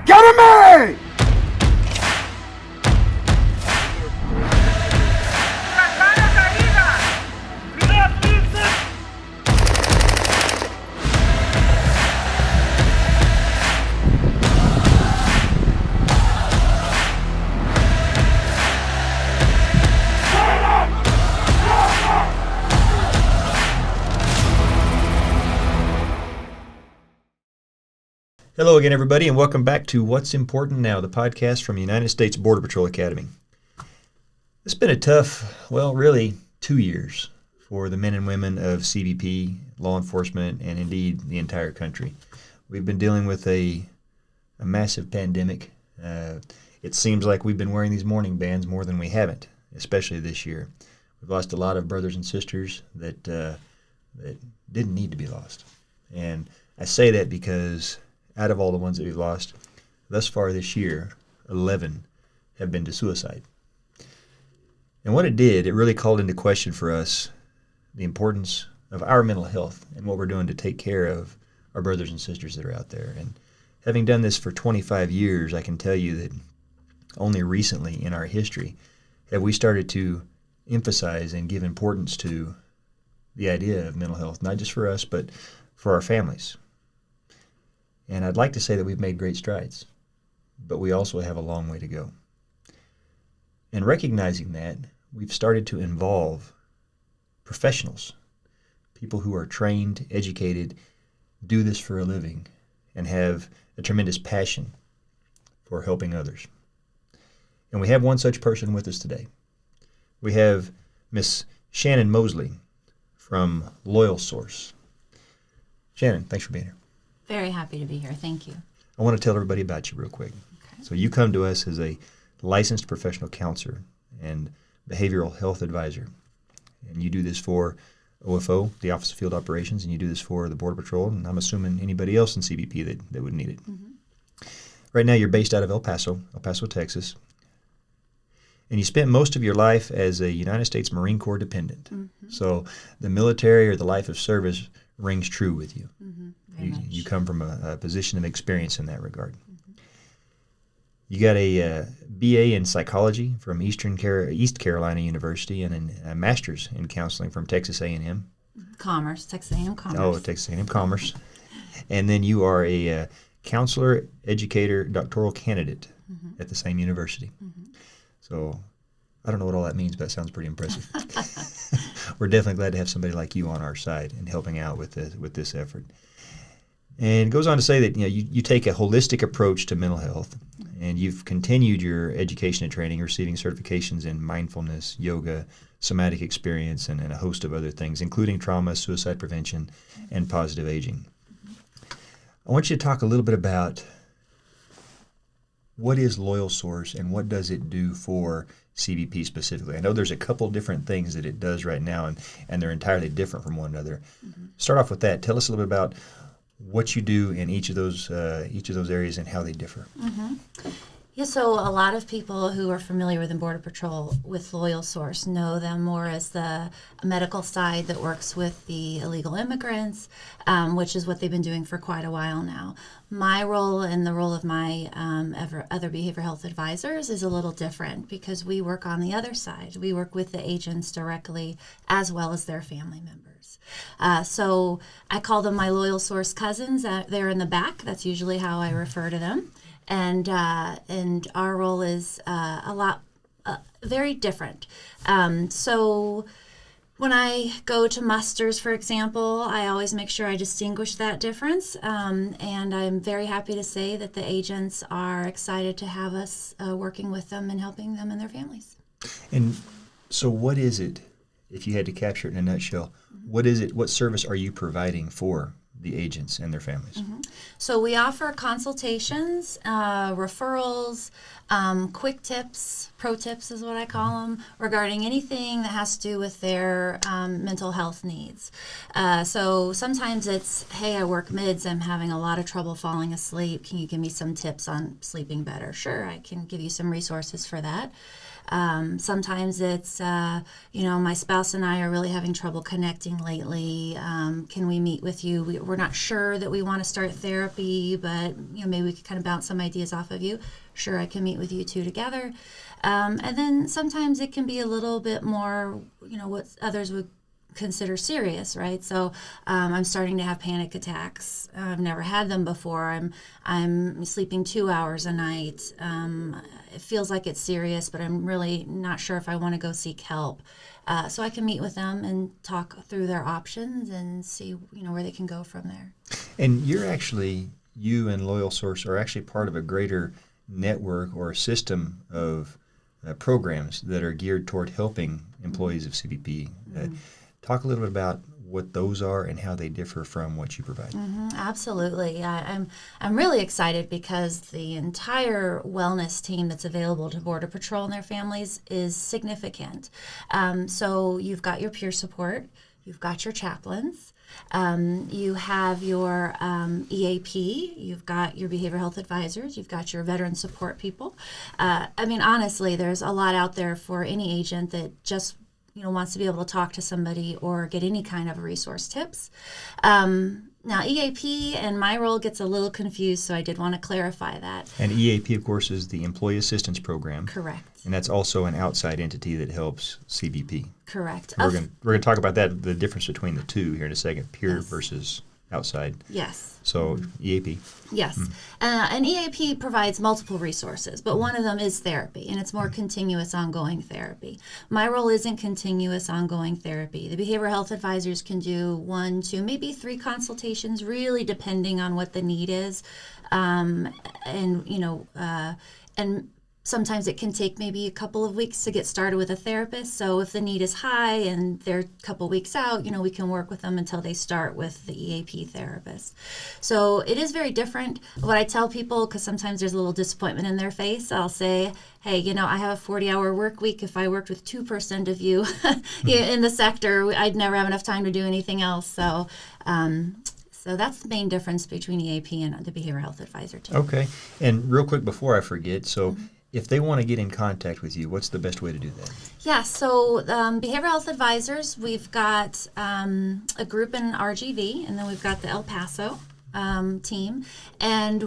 Academy! Hello again, everybody, and welcome back to What's Important Now, the podcast from United States Border Patrol Academy. It's been a tough, really 2 years for the men and women of CBP, law enforcement, and indeed the entire country. We've been dealing with a massive pandemic. It seems like we've been wearing these mourning bands more than we haven't, especially this year. We've lost a lot of brothers and sisters that didn't need to be lost. And I say that because out of all the ones that we've lost, thus far this year, 11 have been to suicide. And what it did, it really called into question for us the importance of our mental health and what we're doing to take care of our brothers and sisters that are out there. And having done this for 25 years, I can tell you that only recently in our history have we started to emphasize and give importance to the idea of mental health, not just for us, but for our families. And I'd like to say that we've made great strides, but we also have a long way to go. And recognizing that, we've started to involve professionals, people who are trained, educated, do this for a living, and have a tremendous passion for helping others. And we have one such person with us today. We have Miss Shannon Mosley from Loyal Source. Shannon, thanks for being here. Very happy to be here. Thank you. I want to tell everybody about you real quick. Okay. So you come to us as a licensed professional counselor and behavioral health advisor. And you do this for OFO, the Office of Field Operations, and you do this for the Border Patrol, and I'm assuming anybody else in CBP that would need it. Mm-hmm. Right now you're based out of El Paso, Texas. And you spent most of your life as a United States Marine Corps dependent. Mm-hmm. So the military or the life of service rings true with you. Mm-hmm. You come from a position of experience in that regard. Mm-hmm. You got a BA in psychology from East Carolina University and a master's in counseling from Texas A&M. Commerce, Texas A&M Commerce. Oh, Texas A&M Commerce. And then you are a counselor, educator, doctoral candidate mm-hmm. at the same university. Mm-hmm. So I don't know what all that means, but that sounds pretty impressive. We're definitely glad to have somebody like you on our side and helping out with this effort. And it goes on to say that you take a holistic approach to mental health, and you've continued your education and training, receiving certifications in mindfulness, yoga, somatic experience, and a host of other things, including trauma, suicide prevention, and positive aging. I want you to talk a little bit about what is Loyal Source and what does it do for CBP specifically. I know there's a couple different things that it does right now, and they're entirely different from one another. Mm-hmm. Start off with that. Tell us a little bit about what you do in each of those areas and how they differ. Mm-hmm. Yeah, so a lot of people who are familiar with the Border Patrol with Loyal Source know them more as the medical side that works with the illegal immigrants, which is what they've been doing for quite a while now. My role and the role of my other behavioral health advisors is a little different because we work on the other side. We work with the agents directly as well as their family members. So I call them my Loyal Source cousins. They're in the back. That's usually how I refer to them. And our role is a lot very different. So when I go to musters, for example, I always make sure I distinguish that difference. And I'm very happy to say that the agents are excited to have us working with them and helping them and their families. And so what is it, if you had to capture it in a nutshell, what is it, what service are you providing for the agents and their families? Mm-hmm. So we offer consultations, referrals, quick tips, pro tips is what I call them, regarding anything that has to do with their mental health needs. So sometimes it's, hey, I work mids, I'm having a lot of trouble falling asleep. Can you give me some tips on sleeping better? Sure, I can give you some resources for that. Sometimes it's, my spouse and I are really having trouble connecting lately. Can we meet with you? We're not sure that we want to start therapy, but maybe we could kind of bounce some ideas off of you. Sure, I can meet with you two together. And then sometimes it can be a little bit more, what others would consider serious, right? So I'm starting to have panic attacks. I've never had them before. I'm sleeping 2 hours a night. It feels like it's serious, but I'm really not sure if I want to go seek help. So I can meet with them and talk through their options and see, where they can go from there. And you and Loyal Source are actually part of a greater network or a system of programs that are geared toward helping employees of CBP. Talk a little bit about what those are and how they differ from what you provide. Absolutely. I'm really excited because the entire wellness team that's available to Border Patrol and their families is significant. So you've got your peer support, you've got your chaplains, you have your EAP, you've got your behavioral health advisors, you've got your veteran support people. Honestly, there's a lot out there for any agent that just wants to be able to talk to somebody or get any kind of resource tips. Now, EAP and my role gets a little confused, so I did want to clarify that. And EAP, of course, is the Employee Assistance Program. Correct. And that's also an outside entity that helps CBP. Correct. We're going to talk about that, the difference between the two here in a second, peer versus outside. Yes. So EAP. Yes. And EAP provides multiple resources, but one of them is therapy, and it's more continuous ongoing therapy. My role isn't continuous ongoing therapy. The behavioral health advisors can do 1, 2, maybe 3 consultations, really depending on what the need is. And sometimes it can take maybe a couple of weeks to get started with a therapist. So if the need is high and they're a couple weeks out, we can work with them until they start with the EAP therapist. So it is very different. What I tell people, because sometimes there's a little disappointment in their face, I'll say, hey, I have a 40-hour work week. If I worked with 2% of you in the sector, I'd never have enough time to do anything else. So that's the main difference between EAP and the behavioral health advisor team. Okay. And real quick before I forget, so if they want to get in contact with you, what's the best way to do that? Yeah, so behavioral health advisors, we've got a group in RGV, and then we've got the El Paso team, and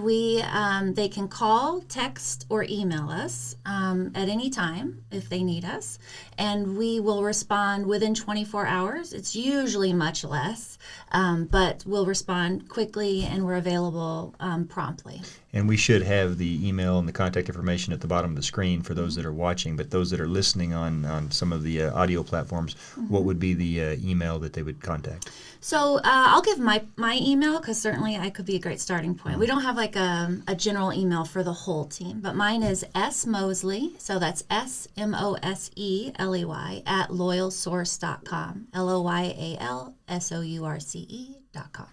they can call, text, or email us at any time if they need us, and we will respond within 24 hours. It's usually much less, but we'll respond quickly, and we're available promptly. And we should have the email and the contact information at the bottom of the screen for those that are watching, but those that are listening on some of the audio platforms, what would be the email that they would contact? So I'll give my email, because certainly I could be a great starting point. We don't have like a general email for the whole team, but mine is smosley, so that's SMOSELEY at loyalsource.com, LOYALSOURCE.com.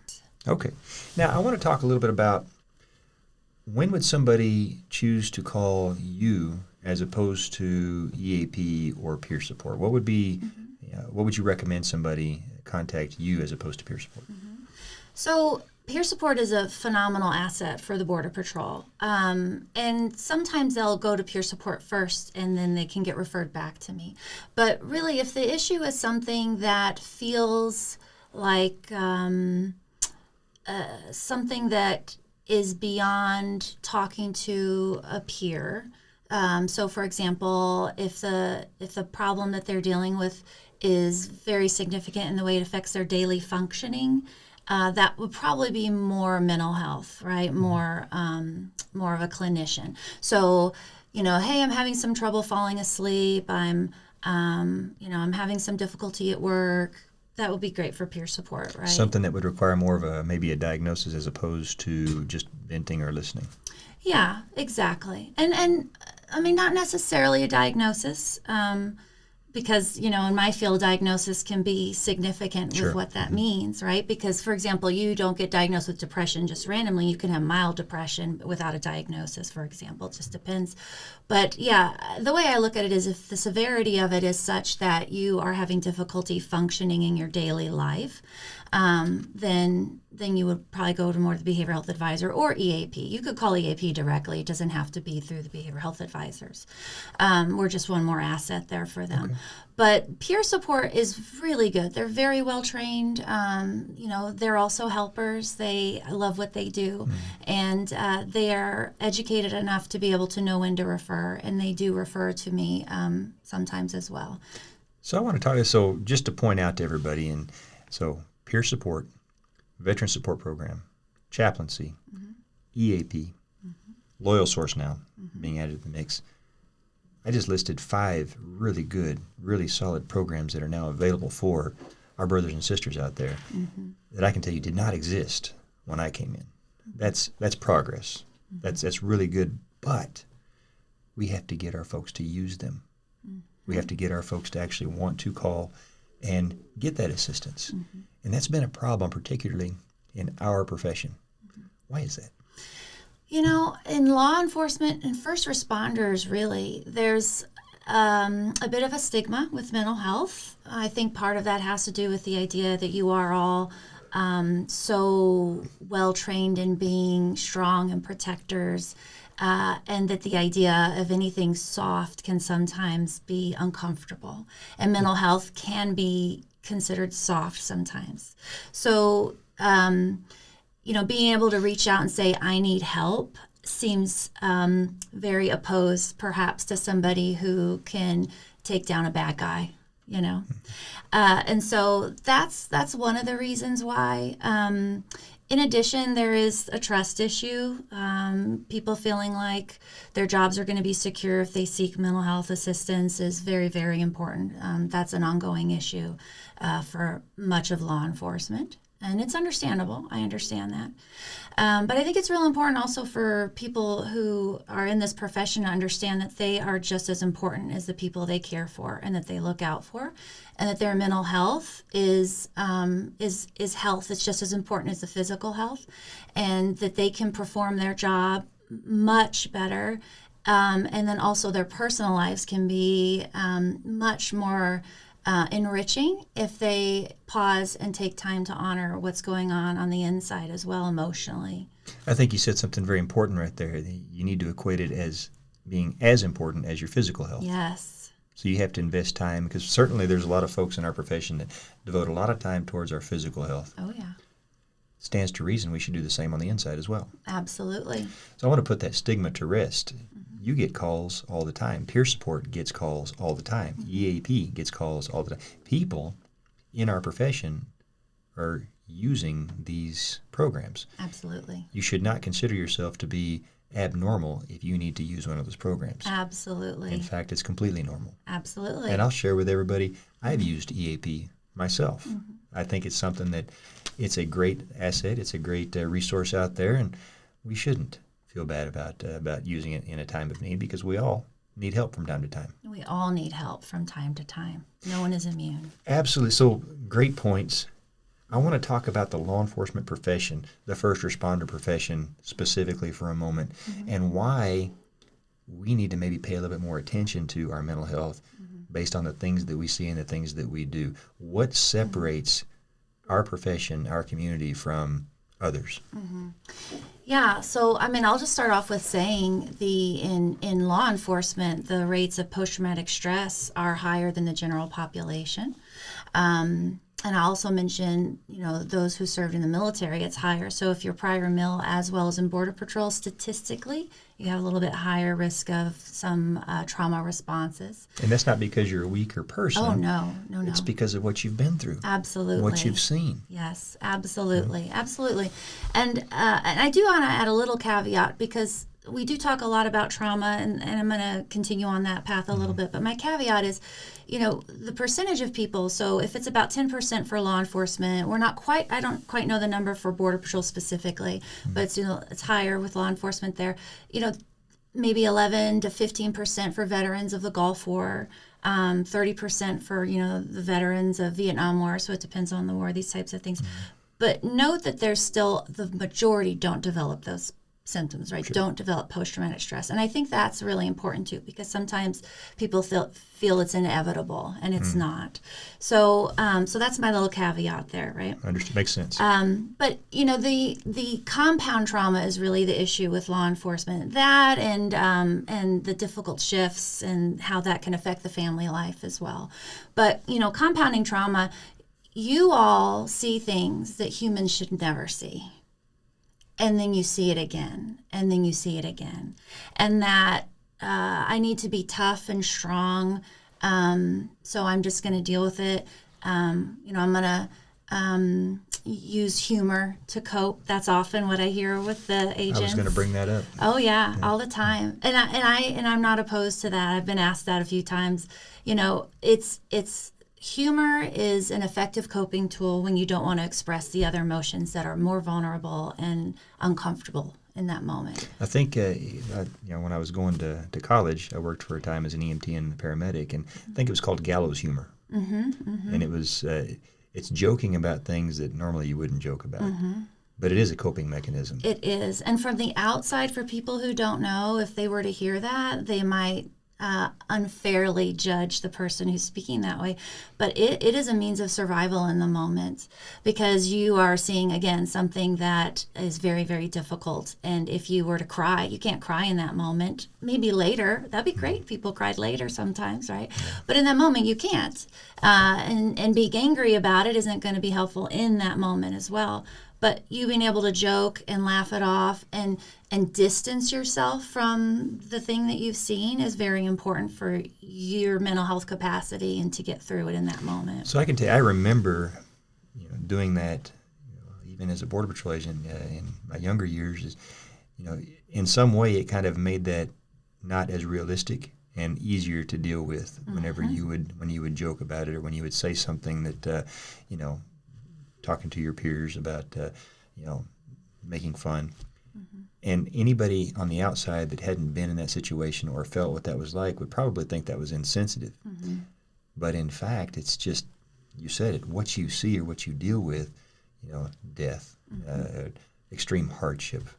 Okay. Now I want to talk a little bit about when would somebody choose to call you as opposed to EAP or peer support? What would be, what would you recommend somebody contact you as opposed to peer support? So peer support is a phenomenal asset for the Border Patrol. And sometimes they'll go to peer support first and then they can get referred back to me. But really, if the issue is something that feels like something that is beyond talking to a peer. So for example, if the problem that they're dealing with is very significant in the way it affects their daily functioning, that would probably be more mental health, right? More of a clinician. So, hey, I'm having some trouble falling asleep. I'm having some difficulty at work. That would be great for peer support, right? Something that would require more of maybe a diagnosis as opposed to just venting or listening. Yeah, exactly. And not necessarily a diagnosis, because, in my field, diagnosis can be significant with what that means, right? Because, for example, you don't get diagnosed with depression just randomly. You can have mild depression without a diagnosis, for example. It just depends. But, yeah, the way I look at it is if the severity of it is such that you are having difficulty functioning in your daily life, then you would probably go to more the behavioral health advisor or EAP. You could call EAP directly. It doesn't have to be through the behavioral health advisors. We're just one more asset there for them. Okay. But peer support is really good. They're very well trained. They're also helpers. They love what they do. And they are educated enough to be able to know when to refer. And they do refer to me sometimes as well. So I want to talk to, so just to point out to everybody, and so peer support, veteran support program, chaplaincy, EAP, Loyal Source now being added to the mix. I just listed 5 really good, really solid programs that are now available for our brothers and sisters out there that I can tell you did not exist when I came in. That's progress. That's really good, but we have to get our folks to use them. We have to get our folks to actually want to call and get that assistance. And that's been a problem, particularly in our profession. Why is that? In law enforcement and first responders, really, there's a bit of a stigma with mental health. I think part of that has to do with the idea that you are all so well trained in being strong and protectors, and that the idea of anything soft can sometimes be uncomfortable. And mental health can be considered soft sometimes. So, being able to reach out and say, I need help, seems very opposed perhaps to somebody who can take down a bad guy, and so that's one of the reasons why. In addition, there is a trust issue. People feeling like their jobs are going to be secure if they seek mental health assistance is very, very important. That's an ongoing issue for much of law enforcement. And it's understandable. I understand that. But I think it's real important also for people who are in this profession to understand that they are just as important as the people they care for and that they look out for, and that their mental health is health. It's just as important as the physical health, and that they can perform their job much better. And then also their personal lives can be much more enriching if they pause and take time to honor what's going on the inside as well emotionally. I think you said something very important right there. You need to equate it as being as important as your physical health. Yes. So you have to invest time, because certainly there's a lot of folks in our profession that devote a lot of time towards our physical health. Oh, yeah. Stands to reason we should do the same on the inside as well. Absolutely. So I want to put that stigma to rest. You get calls all the time. Peer support gets calls all the time. EAP gets calls all the time. People in our profession are using these programs. Absolutely. You should not consider yourself to be abnormal if you need to use one of those programs. Absolutely. In fact, it's completely normal. Absolutely. And I'll share with everybody, I've used EAP myself. I think it's something that it's a great asset. It's a great resource out there, and we shouldn't feel bad about using it in a time of need, because we all need help from time to time. We all need help from time to time. No one is immune. Absolutely. So great points. I want to talk about the law enforcement profession, the first responder profession specifically for a moment, and why we need to maybe pay a little bit more attention to our mental health based on the things that we see and the things that we do. What separates our profession, our community from others? Yeah, so I'll just start off with saying in law enforcement, the rates of post-traumatic stress are higher than the general population. And I also mentioned, those who served in the military, it's higher. So if you're prior mil as well as in Border Patrol, statistically, you have a little bit higher risk of some trauma responses. And that's not because you're a weaker person. Oh, no. It's because of what you've been through. Absolutely. What you've seen. Yes, absolutely. Absolutely. And I do want to add a little caveat, because we do talk a lot about trauma, and I'm going to continue on that path a little bit. But my caveat is, the percentage of people, so if it's about 10% for law enforcement, I don't quite know the number for Border Patrol specifically, but it's higher with law enforcement there. Maybe 11 to 15% for veterans of the Gulf War, 30% for, the veterans of Vietnam War, so it depends on the war, these types of things. But note that there's still, the majority don't develop those symptoms, right? Sure. Don't develop post-traumatic stress. And I think that's really important too, because sometimes people feel it's inevitable, and it's not. So so that's my little caveat there, right? Understood. Makes sense. But the compound trauma is really the issue with law enforcement. That and the difficult shifts and how that can affect the family life as well. But compounding trauma, you all see things that humans should never see. And then you see it again, and then you see it again. And that I need to be tough and strong, so I'm just going to deal with it. I'm going to use humor to cope. That's often what I hear with the agents. I was going to bring that up. Oh yeah, all the time. And I'm not opposed to that. I've been asked that a few times. It's humor is an effective coping tool when you don't want to express the other emotions that are more vulnerable and uncomfortable in that moment. I think, when I was going to college, I worked for a time as an EMT and a paramedic, and I think it was called gallows humor. And it was, it's joking about things that normally you wouldn't joke about. But it is a coping mechanism. It is. And from the outside, for people who don't know, if they were to hear that, they might unfairly judge the person who's speaking that way. But it is a means of survival in the moment, because you are seeing, again, something that is very, very difficult. And if you were to cry, you can't cry in that moment. Maybe later. That'd be great. People cried later sometimes, right? But in that moment, you can't. And being angry about it isn't going to be helpful in that moment as well. But you being able to joke and laugh it off and distance yourself from the thing that you've seen is very important for your mental health capacity and to get through it in that moment. So I can tell you, I remember doing that even as a Border Patrol agent in my younger years. Is, in some way it kind of made that not as realistic and easier to deal with whenever when you would joke about it, or when you would say something that, talking to your peers about, making fun. And anybody on the outside that hadn't been in that situation or felt what that was like would probably think that was insensitive. But in fact, it's just, you said it, what you see or what you deal with, death, extreme hardship,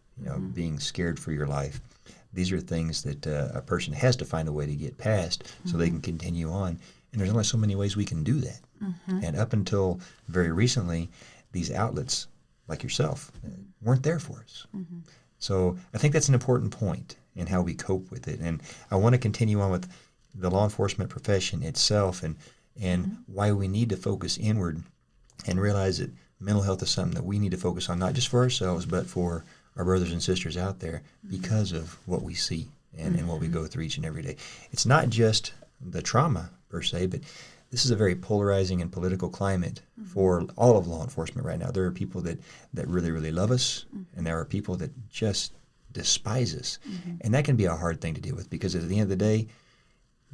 being scared for your life. These are things that a person has to find a way to get past so they can continue on. And there's only so many ways we can do that. And up until very recently, these outlets, like yourself, weren't there for us. So I think that's an important point in how we cope with it. And I want to continue on with the law enforcement profession itself and why we need to focus inward and realize that mental health is something that we need to focus on, not just for ourselves, but for our brothers and sisters out there, because of what we see and what we go through each and every day. It's not just the trauma per se, but this is a very polarizing and political climate for all of law enforcement right now. There are people that really, really love us, and there are people that just despise us. And that can be a hard thing to deal with, because at the end of the day,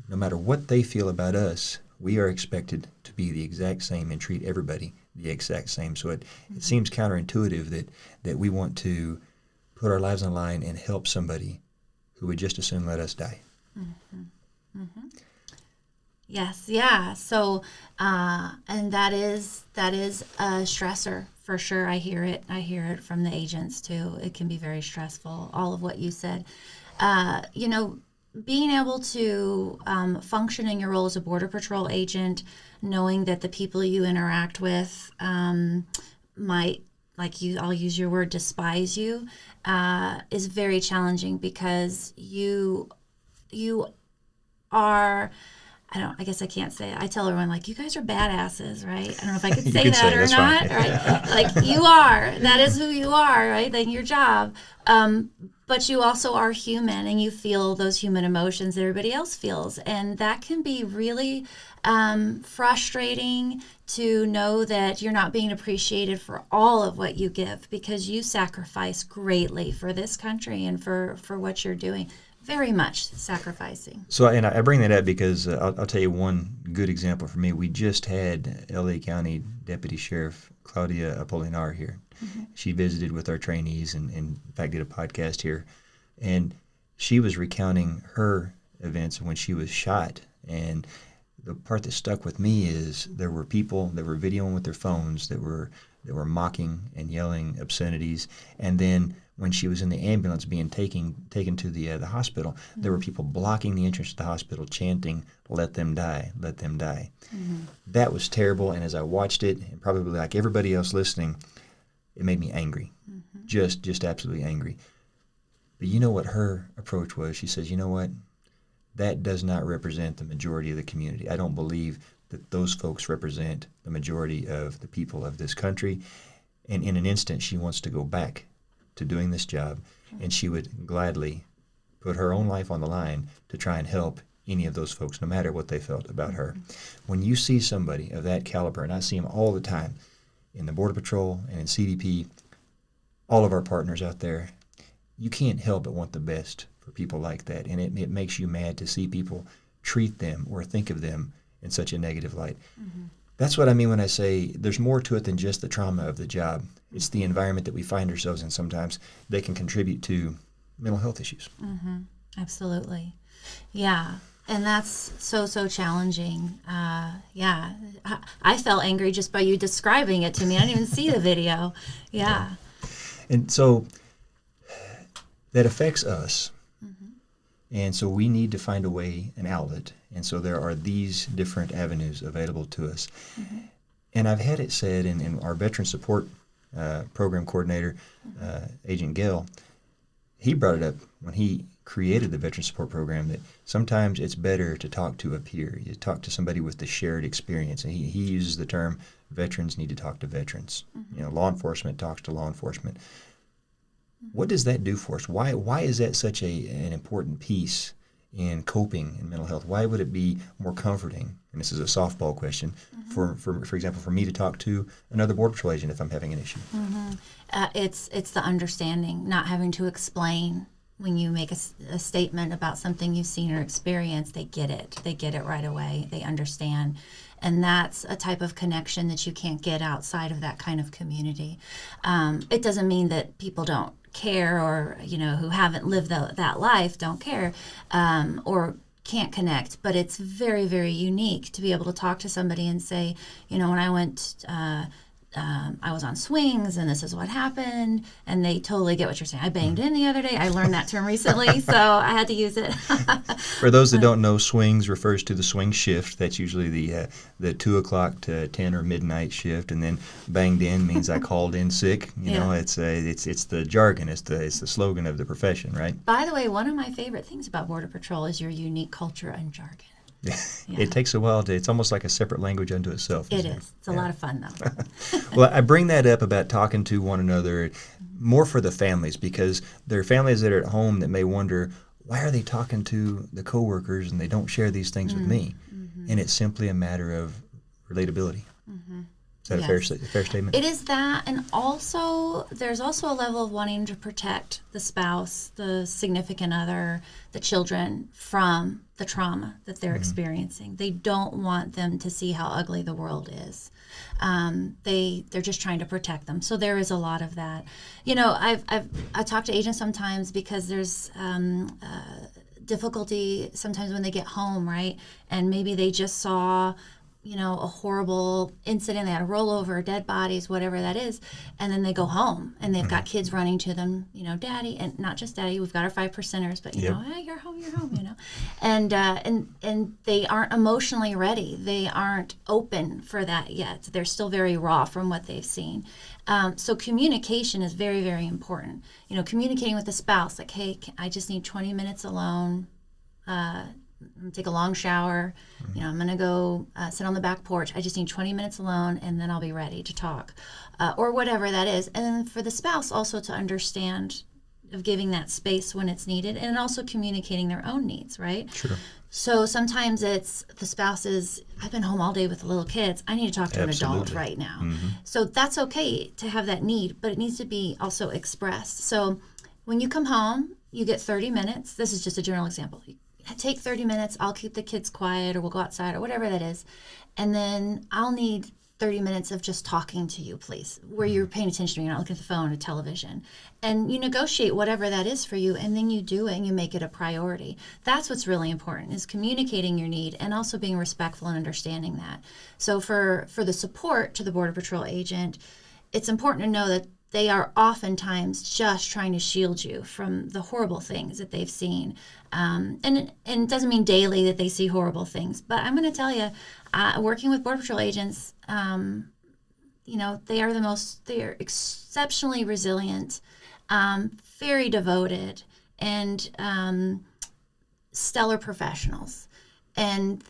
no matter what they feel about us, we are expected to be the exact same and treat everybody the exact same. So it seems counterintuitive that we want to put our lives on the line and help somebody who would just as soon let us die. Yes, yeah. So, and that is a stressor for sure. I hear it from the agents too. It can be very stressful. All of what you said, being able to function in your role as a Border Patrol agent, knowing that the people you interact with might, I'll use your word, despise you, is very challenging, because you are, I guess I can't say it. I tell everyone, you guys are badasses, right? I don't know if I could say that or not, right? You are. That is who you are, right? Then your job. But you also are human, and you feel those human emotions that everybody else feels. And that can be really frustrating to know that you're not being appreciated for all of what you give, because you sacrifice greatly for this country and for what you're doing. Very much sacrificing. So, and I bring that up because I'll tell you one good example for me. We just had L.A. County Deputy Sheriff Claudia Apolinar here. She visited with our trainees and in fact did a podcast here. And she was recounting her events when she was shot. And the part that stuck with me is there were people that were videoing with their phones that were mocking and yelling obscenities. And then when she was in the ambulance being taken to the hospital, there were people blocking the entrance to the hospital chanting, "Let them die, let them die." That was terrible, and as I watched it, and probably like everybody else listening, it made me angry, just absolutely angry. But you know what her approach was? She says, you know what? That does not represent the majority of the community. I don't believe that those folks represent the majority of the people of this country. And in an instant, she wants to go back to doing this job, and she would gladly put her own life on the line to try and help any of those folks, no matter what they felt about her. When you see somebody of that caliber, and I see them all the time in the Border Patrol and in CDP, all of our partners out there, you can't help but want the best for people like that. And it makes you mad to see people treat them or think of them in such a negative light. That's what I mean when I say there's more to it than just the trauma of the job. It's the environment that we find ourselves in sometimes that can contribute to mental health issues. Absolutely. Yeah. And that's so challenging. Yeah. I felt angry just by you describing it to me. I didn't even see the video. Yeah. And so that affects us. And so we need to find a way, an outlet. And so there are these different avenues available to us. And I've had it said in our veteran support program coordinator, Agent Gale, he brought it up when he created the veteran support program that sometimes it's better to talk to a peer. You talk to somebody with the shared experience. And he uses the term veterans need to talk to veterans. You know, law enforcement talks to law enforcement. What does that do for us? Why is that such an important piece in coping in mental health? Why would it be more comforting? And this is a softball question. For example, for me to talk to another Border Patrol agent if I'm having an issue. It's the understanding, not having to explain. When you make a statement about something you've seen or experienced, they get it. They get it right away. They understand. And that's a type of connection that you can't get outside of that kind of community. It doesn't mean that people don't care, or who haven't lived that life don't care, or can't connect. But it's very, very unique to be able to talk to somebody and say, when I went, I was on swings and this is what happened, and they totally get what you're saying. I banged in the other day. I learned that term recently, so I had to use it. For those that don't know, swings refers to the swing shift. That's usually the 2 o'clock to 10 or midnight shift, and then banged in means I called in sick. You know, it's the jargon. It's the slogan of the profession, right? By the way, one of my favorite things about Border Patrol is your unique culture and jargon. Yeah. It takes a while it's almost like a separate language unto itself. It is. It's a lot of fun, though. Well, I bring that up about talking to one another more for the families, because there are families that are at home that may wonder, why are they talking to the coworkers and they don't share these things with me? And it's simply a matter of relatability. Is that a fair statement? It is that, and also there's also a level of wanting to protect the spouse, the significant other, the children from the trauma that they're experiencing. They don't want them to see how ugly the world is. They're just trying to protect them. So there is a lot of that. I talk to agents sometimes because there's difficulty sometimes when they get home, right? And maybe they just saw a horrible incident, they had a rollover, dead bodies, whatever that is, and then they go home and they've got kids running to them, daddy, and not just daddy, we've got our 5%ers, but hey, you're home, and they aren't emotionally ready. They aren't open for that yet. They're still very raw from what they've seen. So communication is very, very important. Communicating with the spouse, like, hey, I just need 20 minutes alone. I'm going to take a long shower. I'm going to go sit on the back porch. I just need 20 minutes alone, and then I'll be ready to talk, or whatever that is. And then for the spouse also to understand of giving that space when it's needed, and also communicating their own needs, right? Sure. So sometimes it's the spouse is, I've been home all day with the little kids. I need to talk to an adult right now. So that's okay to have that need, but it needs to be also expressed. So when you come home, you get 30 minutes. This is just a general example. Take 30 minutes, I'll keep the kids quiet, or we'll go outside, or whatever that is. And then I'll need 30 minutes of just talking to you, please, where you're paying attention to me, you're not looking at the phone or television. And you negotiate whatever that is for you, and then you do it and you make it a priority. That's what's really important, is communicating your need and also being respectful and understanding that. So for the support to the Border Patrol agent, it's important to know that they are oftentimes just trying to shield you from the horrible things that they've seen. And it doesn't mean daily that they see horrible things, but I'm going to tell you, working with Border Patrol agents, they are exceptionally resilient, very devoted, and stellar professionals. And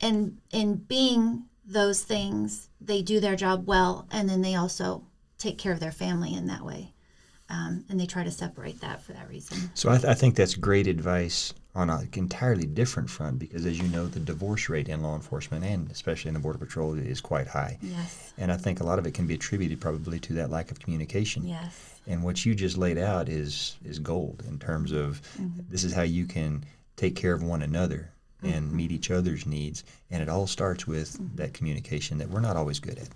in being those things, they do their job well, and then they also take care of their family in that way. And they try to separate that for that reason. So I think that's great advice on an entirely different front, because as you know, the divorce rate in law enforcement, and especially in the Border Patrol, is quite high. Yes. And I think a lot of it can be attributed probably to that lack of communication. Yes. And what you just laid out is gold in terms of this is how you can take care of one another and meet each other's needs. And it all starts with that communication that we're not always good at.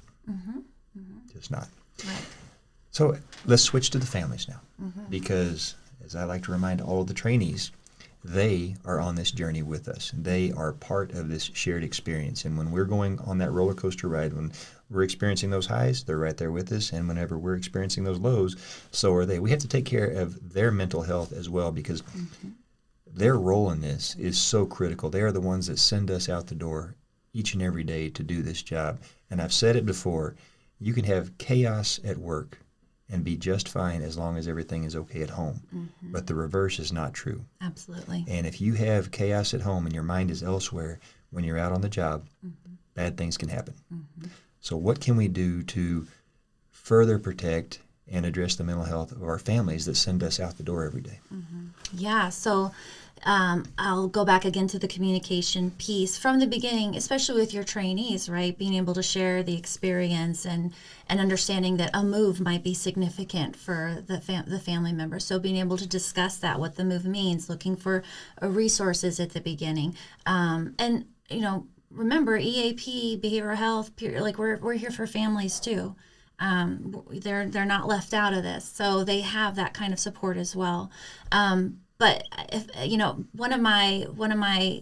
Just not. Right. So let's switch to the families now, because as I like to remind all of the trainees, they are on this journey with us. They are part of this shared experience. And when we're going on that roller coaster ride, when we're experiencing those highs, they're right there with us. And whenever we're experiencing those lows, so are they. We have to take care of their mental health as well, because their role in this is so critical. They are the ones that send us out the door each and every day to do this job. And I've said it before, you can have chaos at work and be just fine as long as everything is okay at home. But the reverse is not true. Absolutely. And if you have chaos at home and your mind is elsewhere, when you're out on the job, bad things can happen. So what can we do to further protect and address the mental health of our families that send us out the door every day? Yeah, so I'll go back again to the communication piece from the beginning, especially with your trainees, right? Being able to share the experience and understanding that a move might be significant for the family member. So being able to discuss that, what the move means, looking for resources at the beginning. And, remember, EAP, behavioral health, like we're here for families too. They're not left out of this, so they have that kind of support as well. But if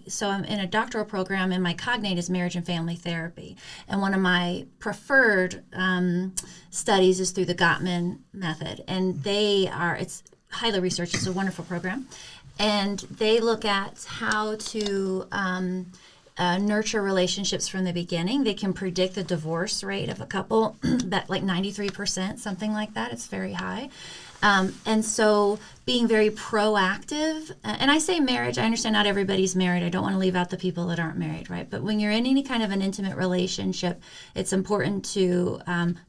so I'm in a doctoral program, and my cognate is marriage and family therapy, and one of my preferred studies is through the Gottman method, and it's highly researched. It's a wonderful program, and they look at how to nurture relationships from the beginning. They can predict the divorce rate of a couple, that like 93%, something like that. It's very high. And so being very proactive, and I say marriage, I understand not everybody's married. I don't want to leave out the people that aren't married, right? But when you're in any kind of an intimate relationship, it's important to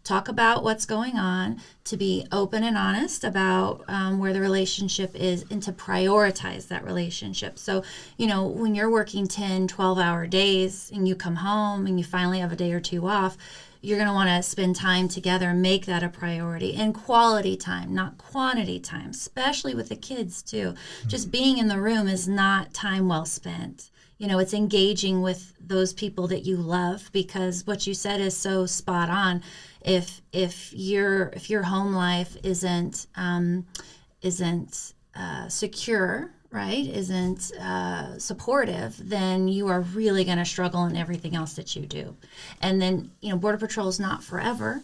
talk about what's going on, to be open and honest about where the relationship is, and to prioritize that relationship. So, when you're working 10, 12-hour days and you come home and you finally have a day or two off, you're going to want to spend time together and make that a priority, and quality time, not quantity time, especially with the kids too. Just being in the room is not time well spent. It's engaging with those people that you love, because what you said is so spot on. If your home life isn't secure, right, isn't supportive, then you are really going to struggle in everything else that you do. And then, Border Patrol is not forever.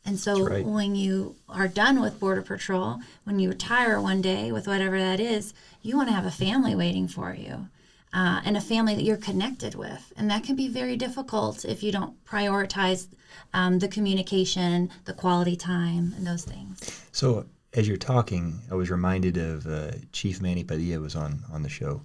And so when you are done with Border Patrol, when you retire one day with whatever that is, you want to have a family waiting for you, and a family that you're connected with. And that can be very difficult if you don't prioritize the communication, the quality time, and those things. So as you're talking, I was reminded of Chief Manny Padilla was on the show,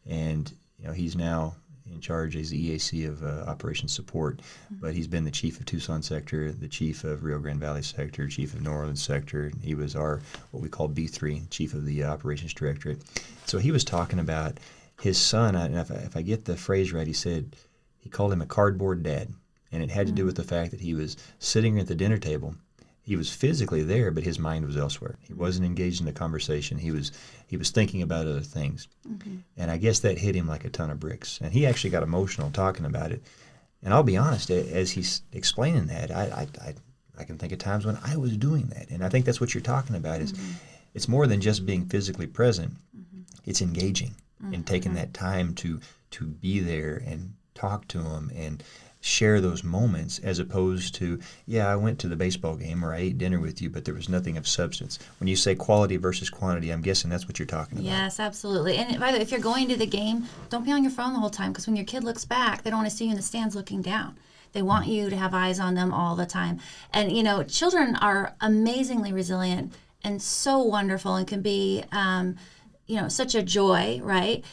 and he's now in charge as the EAC of Operations Support, but he's been the chief of Tucson sector, the chief of Rio Grande Valley sector, chief of New Orleans sector. He was our what we call B3, chief of the Operations Directorate. So he was talking about his son, and if I get the phrase right, he called him a cardboard dad, and it had to do with the fact that he was sitting at the dinner table. He was physically there, but his mind was elsewhere. He wasn't engaged in the conversation. He was thinking about other things. And I guess that hit him like a ton of bricks. And he actually got emotional talking about it. And I'll be honest, as he's explaining that, I can think of times when I was doing that. And I think that's what you're talking about is it's more than just being physically present. It's engaging and taking that time to be there and talk to him and share those moments, as opposed to, yeah, I went to the baseball game or I ate dinner with you, but there was nothing of substance. When you say quality versus quantity, I'm guessing that's what you're talking about. Yes, absolutely. And by the way, if you're going to the game, don't be on your phone the whole time, because when your kid looks back, they don't want to see you in the stands looking down. They want you to have eyes on them all the time. And, children are amazingly resilient and so wonderful and can be, such a joy, right?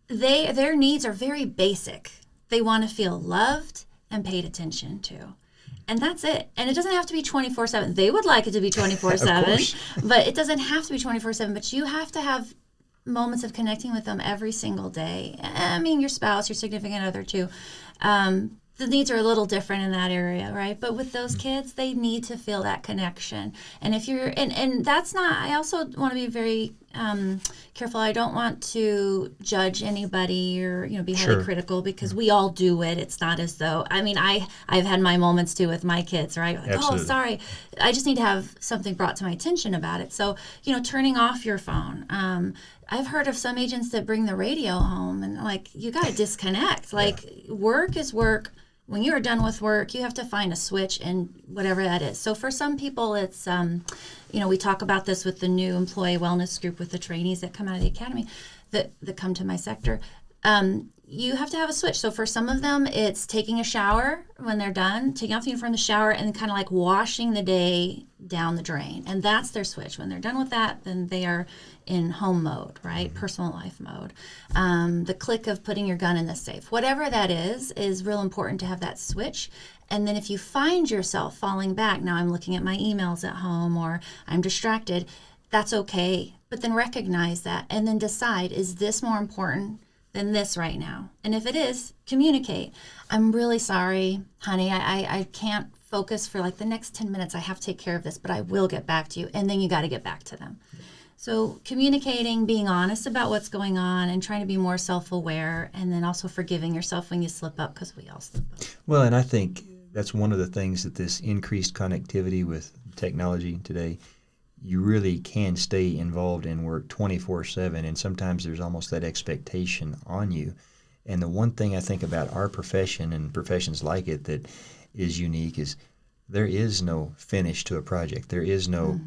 Their needs are very basic. They want to feel loved and paid attention to. And that's it. And it doesn't have to be 24/7. They would like it to be 24/7, but it doesn't have to be 24/7. But you have to have moments of connecting with them every single day. I mean, your spouse, your significant other too. The needs are a little different in that area, right? But with those kids, they need to feel that connection. And if you're, and that's not, I also want to be very careful. I don't want to judge anybody or, be highly critical, because we all do it. It's not as though, I've had my moments too with my kids, right? Like, Absolutely. oh, sorry. I just need to have something brought to my attention about it. So, turning off your phone. I've heard of some agents that bring the radio home, and you got to disconnect. Work is work. When you're done with work, you have to find a switch, and whatever that is. So for some people, it's, we talk about this with the new employee wellness group with the trainees that come out of the academy that come to my sector. You have to have a switch. So for some of them, it's taking a shower when they're done, taking off the uniform, the shower, and kind of washing the day down the drain. And that's their switch. When they're done with that, then they are in home mode, right? Personal life mode. The click of putting your gun in the safe. Whatever that is real important to have that switch. And then if you find yourself falling back, now I'm looking at my emails at home or I'm distracted, that's okay. But then recognize that and then decide, is this more important than this right now? And if it is, communicate. I'm really sorry, honey. I can't focus for the next 10 minutes. I have to take care of this, but I will get back to you. And then you got to get back to them. So communicating, being honest about what's going on, and trying to be more self-aware, and then also forgiving yourself when you slip up, because we all slip up. Well, and I think that's one of the things that this increased connectivity with technology today, you really can stay involved in work 24/7, and sometimes there's almost that expectation on you. And the one thing I think about our profession and professions like it that is unique is there is no finish to a project. There is no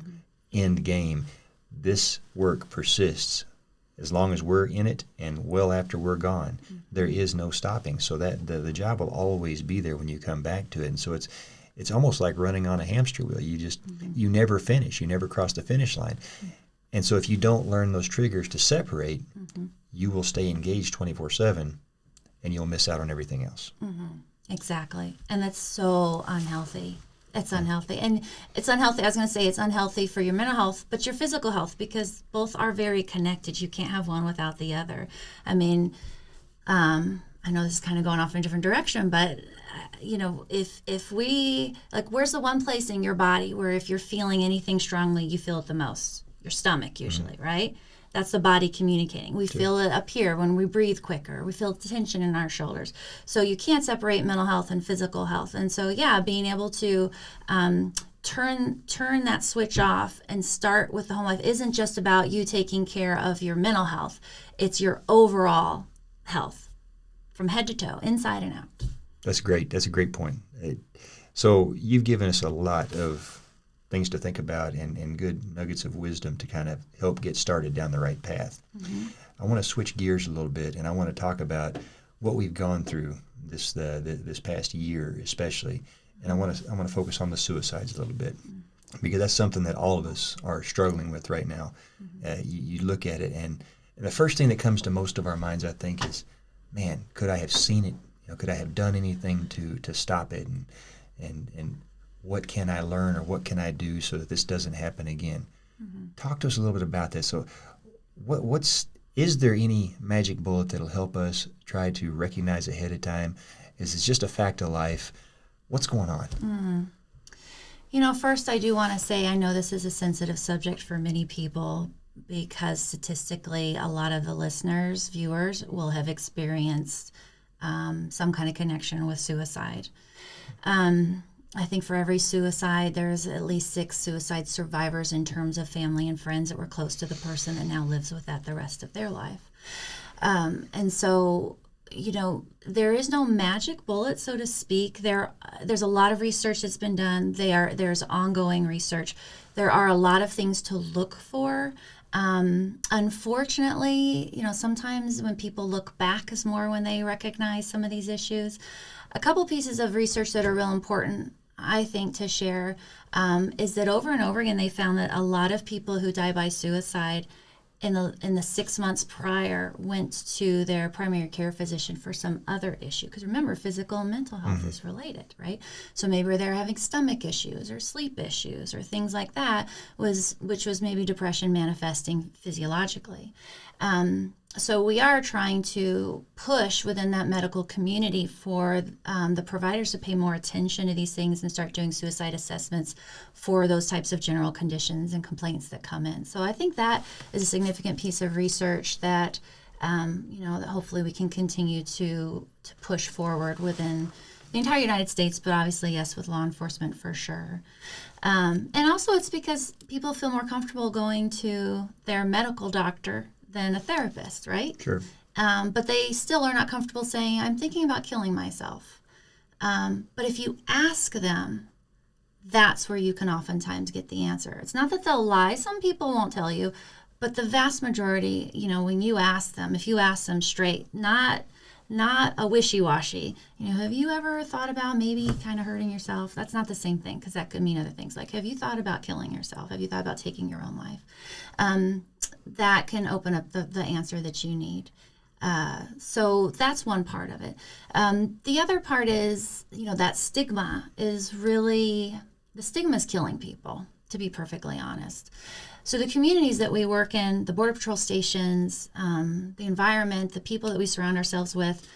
end game. This work persists as long as we're in it and well after we're gone. There is no stopping. So that the job will always be there when you come back to it. And so it's almost like running on a hamster wheel. You just you never finish. You never cross the finish line. And so if you don't learn those triggers to separate, you will stay engaged 24/7 and you'll miss out on everything else. Exactly. And that's so unhealthy. It's unhealthy. And it's unhealthy. I was going to say it's unhealthy for your mental health, but your physical health, because both are very connected. You can't have one without the other. I mean, I know this is kind of going off in a different direction, but, if we, where's the one place in your body where if you're feeling anything strongly, you feel it the most? Your stomach, usually, right? That's the body communicating. We feel it up here when we breathe quicker. We feel tension in our shoulders. So you can't separate mental health and physical health. And so, being able to turn that switch off and start with the home life isn't just about you taking care of your mental health. It's your overall health from head to toe, inside and out. That's great. That's a great point. So you've given us a lot of things to think about and good nuggets of wisdom to kind of help get started down the right path. I want to switch gears a little bit, and I want to talk about what we've gone through this past year, especially. And I want to focus on the suicides a little bit, because that's something that all of us are struggling with right now. You look at it, and the first thing that comes to most of our minds, I think, is, man, could I have seen it? Could I have done anything to stop it? And what can I learn, or what can I do so that this doesn't happen again? Talk to us a little bit about this. So is there any magic bullet that'll help us try to recognize ahead of time? Is it just a fact of life? What's going on? First I do want to say, I know this is a sensitive subject for many people, because statistically a lot of the listeners, viewers, will have experienced some kind of connection with suicide. I think for every suicide, there's at least 6 suicide survivors in terms of family and friends that were close to the person that now lives with that the rest of their life. And so there is no magic bullet, so to speak. There's a lot of research that's been done. There's ongoing research. There are a lot of things to look for. Unfortunately, sometimes when people look back is more when they recognize some of these issues. A couple pieces of research that are real important, I think, to share is that over and over again, they found that a lot of people who die by suicide in the 6 months prior went to their primary care physician for some other issue. Because remember, physical and mental health is related, right? So maybe they're having stomach issues or sleep issues or things like that, which was maybe depression manifesting physiologically. So we are trying to push within that medical community for the providers to pay more attention to these things and start doing suicide assessments for those types of general conditions and complaints that come in. So I think that is a significant piece of research that, that hopefully we can continue to push forward within the entire United States, but obviously, yes, with law enforcement for sure. And also it's because people feel more comfortable going to their medical doctor than a therapist, right? Sure. But they still are not comfortable saying, I'm thinking about killing myself. But if you ask them, that's where you can oftentimes get the answer. It's not that they'll lie. Some people won't tell you, but the vast majority, when you ask them, if you ask them straight, not a wishy-washy, have you ever thought about maybe kind of hurting yourself? That's not the same thing, because that could mean other things. Like, have you thought about killing yourself? Have you thought about taking your own life? That can open up the answer that you need. So that's one part of it. The other part is, that stigma is the stigma is killing people, to be perfectly honest. So the communities that we work in, the Border Patrol stations, the environment, the people that we surround ourselves with,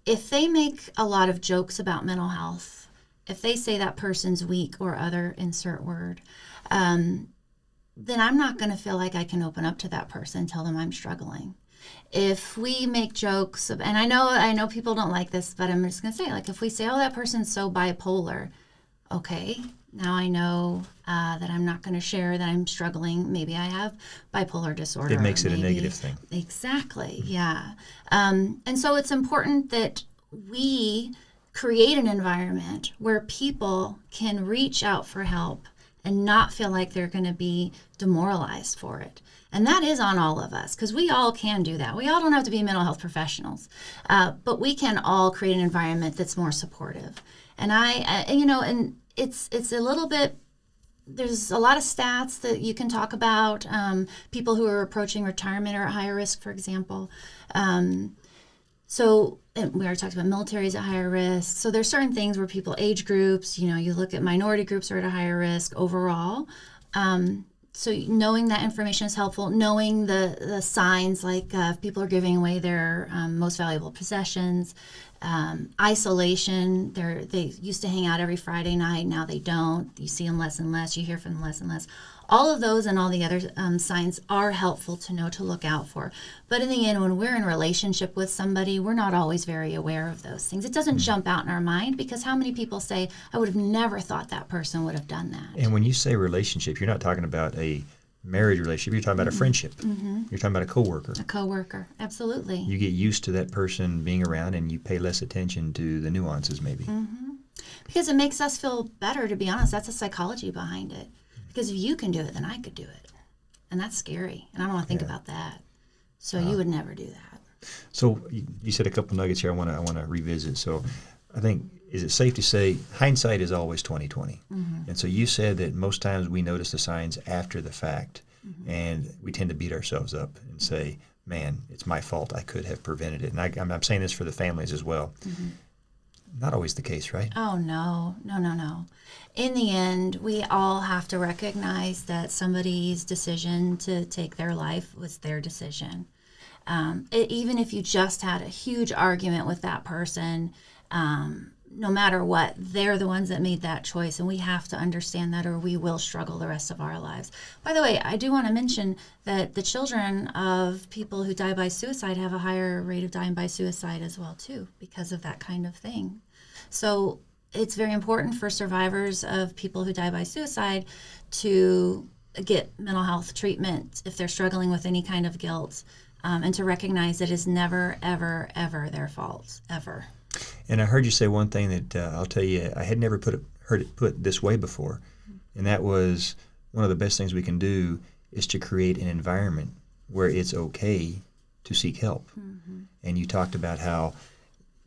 if they make a lot of jokes about mental health, if they say that person's weak or other insert word, then I'm not going to feel like I can open up to that person and tell them I'm struggling. If we make jokes, and I know people don't like this, but I'm just going to say, like, if we say, oh, that person's so bipolar, okay, now I know that I'm not going to share that I'm struggling. Maybe I have bipolar disorder. It makes it a negative thing. Exactly, yeah. And so it's important that we create an environment where people can reach out for help and not feel like they're going to be demoralized for it. And that is on all of us, because we all can do that. We all don't have to be mental health professionals, but we can all create an environment that's more supportive. And and it's a little bit, there's a lot of stats that you can talk about. People who are approaching retirement are at higher risk, for example. So we already talked about militaries at higher risk. So there's certain things where people, age groups, you look at minority groups are at a higher risk overall. So knowing that information is helpful. Knowing the signs, like if people are giving away their most valuable possessions, isolation. They used to hang out every Friday night. Now they don't. You see them less and less. You hear from them less and less. All of those and all the other signs are helpful to know, to look out for. But in the end, when we're in relationship with somebody, we're not always very aware of those things. It doesn't jump out in our mind, because how many people say, I would have never thought that person would have done that? And when you say relationship, you're not talking about a marriage relationship. You're talking about a friendship. You're talking about a coworker. A coworker, absolutely. You get used to that person being around, and you pay less attention to the nuances, maybe. Because it makes us feel better, to be honest. That's the psychology behind it. Because if you can do it, then I could do it. And that's scary. And I don't want to think about that. So you would never do that. So you said a couple nuggets here I want to revisit. So I think, is it safe to say hindsight is always 20/20? And so you said that most times we notice the signs after the fact, and we tend to beat ourselves up and say, man, it's my fault. I could have prevented it. And I'm saying this for the families as well. Not always the case, right? Oh, no. In the end, we all have to recognize that somebody's decision to take their life was their decision. Even if you just had a huge argument with that person, no matter what, they're the ones that made that choice, and we have to understand that, or we will struggle the rest of our lives. By the way, I do want to mention that the children of people who die by suicide have a higher rate of dying by suicide as well, too, because of that kind of thing. So it's very important for survivors of people who die by suicide to get mental health treatment if they're struggling with any kind of guilt. and to recognize it is never, ever, ever their fault, ever. And I heard you say one thing that I'll tell you, I had never heard it put this way before, and that was one of the best things we can do is to create an environment where it's okay to seek help. And you talked about how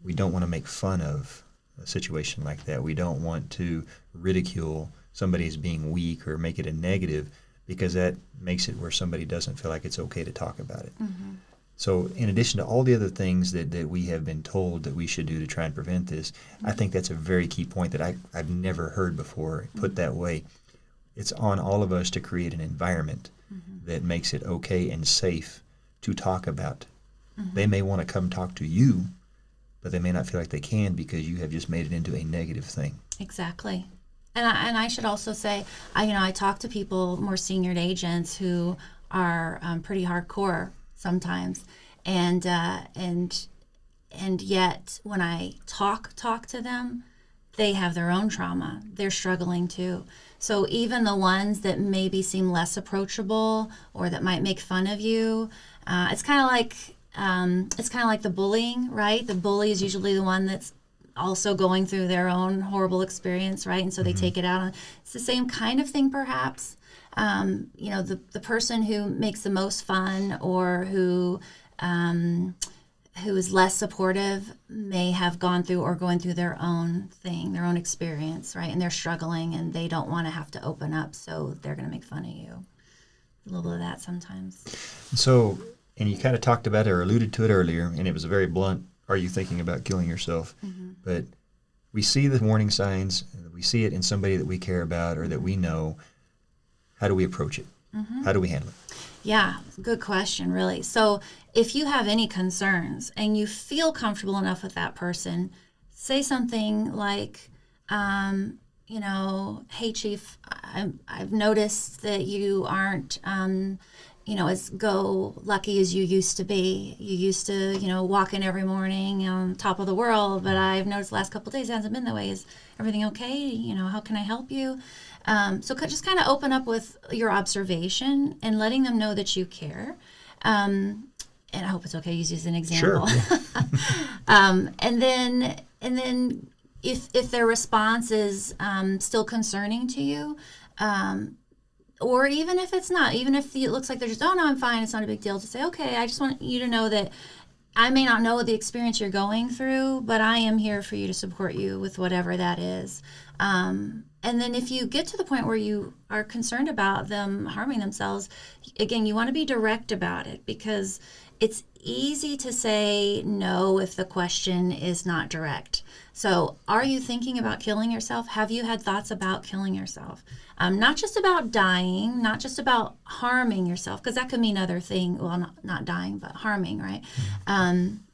we don't want to make fun of a situation like that. We don't want to ridicule somebody as being weak or make it a negative, because that makes it where somebody doesn't feel like it's okay to talk about it. So in addition to all the other things that we have been told that we should do to try and prevent this, I think that's a very key point that I've never heard before put that way. It's on all of us to create an environment that makes it okay and safe to talk about. They may want to come talk to you, but they may not feel like they can because you have just made it into a negative thing. Exactly. And I should also say, I talk to people, more senior agents, who are pretty hardcore sometimes, and yet when I talk to them, they have their own trauma. They're struggling too. So even the ones that maybe seem less approachable or that might make fun of you, it's kind of like the bullying, right? The bully is usually the one that's also going through their own horrible experience, right? And so they take it out on. It's the same kind of thing, perhaps. The person who makes the most fun or who is less supportive may have gone through or going through their own thing, their own experience, right? And they're struggling and they don't want to have to open up, so they're going to make fun of you. A little bit of that sometimes. So, and you kind of talked about it or alluded to it earlier, and it was a very blunt, are you thinking about killing yourself? But we see the warning signs, we see it in somebody that we care about or that we know. How do we approach it? How do we handle it? Yeah, good question, really. So if you have any concerns and you feel comfortable enough with that person, say something like, hey, Chief, I've noticed that you aren't, as go-lucky as you used to be. You used to, walk in every morning on top of the world, but I've noticed the last couple of days it hasn't been that way. Is everything okay? How can I help you? So just kind of open up with your observation and letting them know that you care. And I hope it's okay to use as an example. Sure. And then if their response is still concerning to you, or even if it's not, even if it looks like they're just, oh, no, I'm fine, it's not a big deal, to say, okay, I just want you to know that I may not know the experience you're going through, but I am here for you to support you with whatever that is. And then if you get to the point where you are concerned about them harming themselves, again, you want to be direct about it, because it's easy to say no if the question is not direct. So are you thinking about killing yourself? Have you had thoughts about killing yourself? Not just about dying, not just about harming yourself, because that could mean other things. Well, not dying, but harming, right?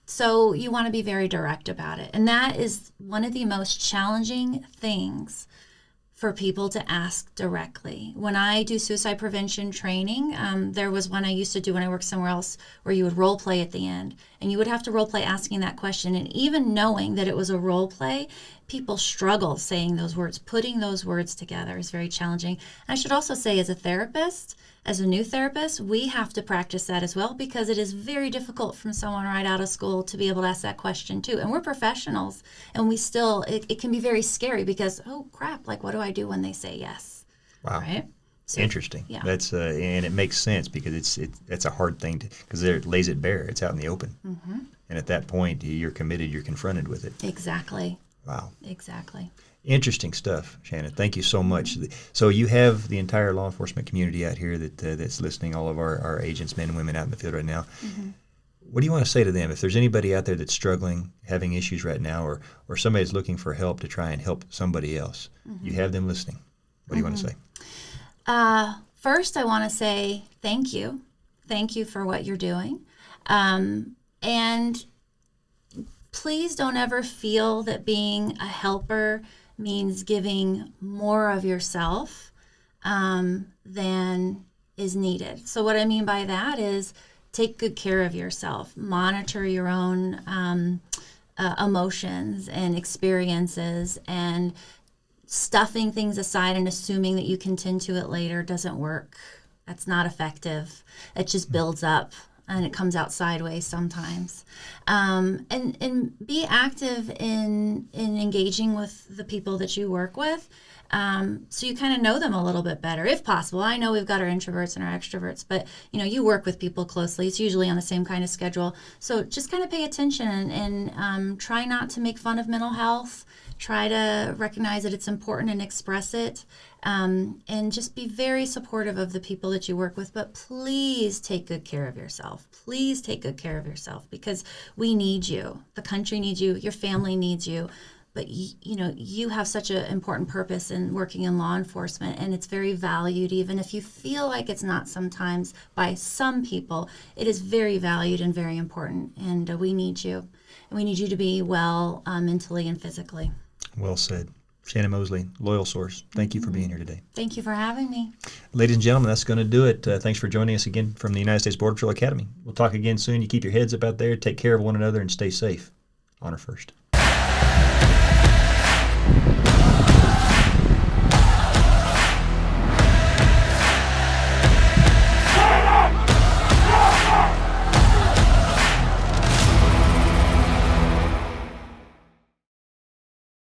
So you want to be very direct about it. And that is one of the most challenging things for people to ask directly. When I do suicide prevention training, there was one I used to do when I worked somewhere else where you would role play at the end, and you would have to role play asking that question. And even knowing that it was a role play, people struggle saying those words. Putting those words together is very challenging. And I should also say, as a therapist, as a new therapist, we have to practice that as well, because it is very difficult from someone right out of school to be able to ask that question too. And we're professionals, and we still, it can be very scary because, oh crap, like what do I do when they say yes? Wow. Right? So, interesting. Yeah. That's and it makes sense, because that's a hard thing to, because it lays it bare. It's out in the open. And at that point, you're committed, you're confronted with it. Exactly. Wow. Exactly. Interesting stuff, Shannon. Thank you so much. So you have the entire law enforcement community out here that's listening, all of our agents, men and women out in the field right now. What do you want to say to them? If there's anybody out there that's struggling, having issues right now, or somebody's looking for help to try and help somebody else, you have them listening. What do you want to say? First, I want to say thank you. Thank you for what you're doing. And please don't ever feel that being a helper means giving more of yourself than is needed. So what I mean by that is take good care of yourself, monitor your own emotions and experiences, and stuffing things aside and assuming that you can tend to it later doesn't work. That's not effective. It just builds up and it comes out sideways sometimes. And be active in engaging with the people that you work with. So you kind of know them a little bit better, if possible. I know we've got our introverts and our extroverts, but you work with people closely. It's usually on the same kind of schedule. So just kind of pay attention and try not to make fun of mental health. Try to recognize that it's important and express it. And just be very supportive of the people that you work with. But please take good care of yourself. Please take good care of yourself, because we need you. The country needs you. Your family needs you. But you have such an important purpose in working in law enforcement, and it's very valued, even if you feel like it's not sometimes by some people. It is very valued and very important, and we need you. And we need you to be well mentally and physically. Well said. Shannon Mosley, Loyal Source, thank you for being here today. Thank you for having me. Ladies and gentlemen, that's going to do it. Thanks for joining us again from the United States Border Patrol Academy. We'll talk again soon. You keep your heads up out there, take care of one another, and stay safe. Honor first.